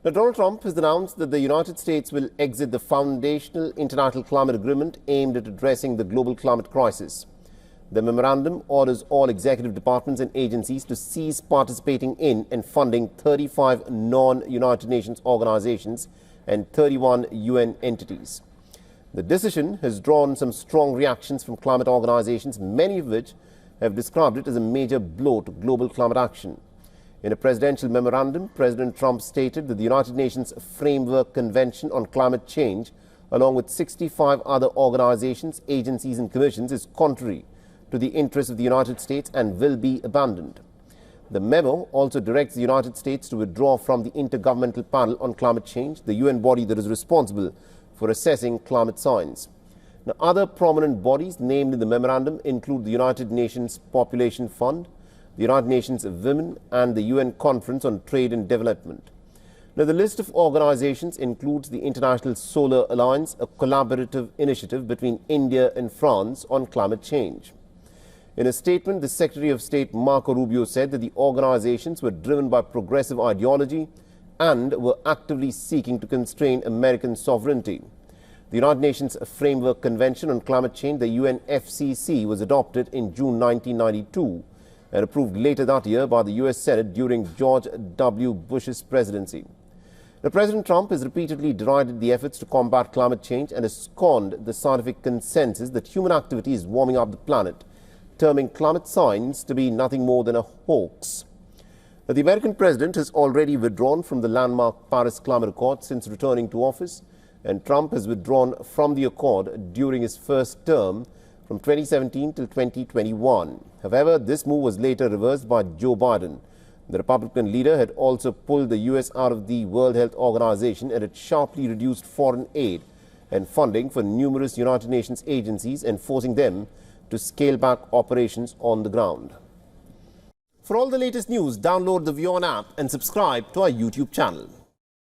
Now, Donald Trump has announced that the United States will exit the foundational international climate agreement aimed at addressing the global climate crisis. The memorandum orders all executive departments and agencies to cease participating in and funding 35 non-United Nations organizations and 31 UN entities. The decision has drawn some strong reactions from climate organizations, many of which have described it as a major blow to global climate action. In a presidential memorandum, President Trump stated that the United Nations Framework Convention on Climate Change, along with 65 other organizations, agencies and commissions, is contrary to the interests of the United States and will be abandoned. The memo also directs the United States to withdraw from the Intergovernmental Panel on Climate Change, the UN body that is responsible for assessing climate science. Now, other prominent bodies named in the memorandum include the United Nations Population Fund, the United Nations Women and the UN Conference on Trade and Development. Now, the list of organizations includes the International Solar Alliance, a collaborative initiative between India and France on climate change. In a statement, the Secretary of State Marco Rubio said that the organizations were driven by progressive ideology and were actively seeking to constrain American sovereignty. The United Nations Framework Convention on Climate Change, the UNFCCC, was adopted in June 1992 and approved later that year by the U.S. Senate during George W. Bush's presidency. Now, President Trump has repeatedly derided the efforts to combat climate change and has scorned the scientific consensus that human activity is warming up the planet, terming climate science to be nothing more than a hoax. Now, the American president has already withdrawn from the landmark Paris Climate Accord since returning to office, and Trump has withdrawn from the accord during his first term from 2017 till 2021. However, this move was later reversed by Joe Biden. The Republican leader had also pulled the U.S. out of the World Health Organization and had sharply reduced foreign aid and funding for numerous United Nations agencies and forcing them to scale back operations on the ground. For all the latest news, download the WION app and subscribe to our YouTube channel.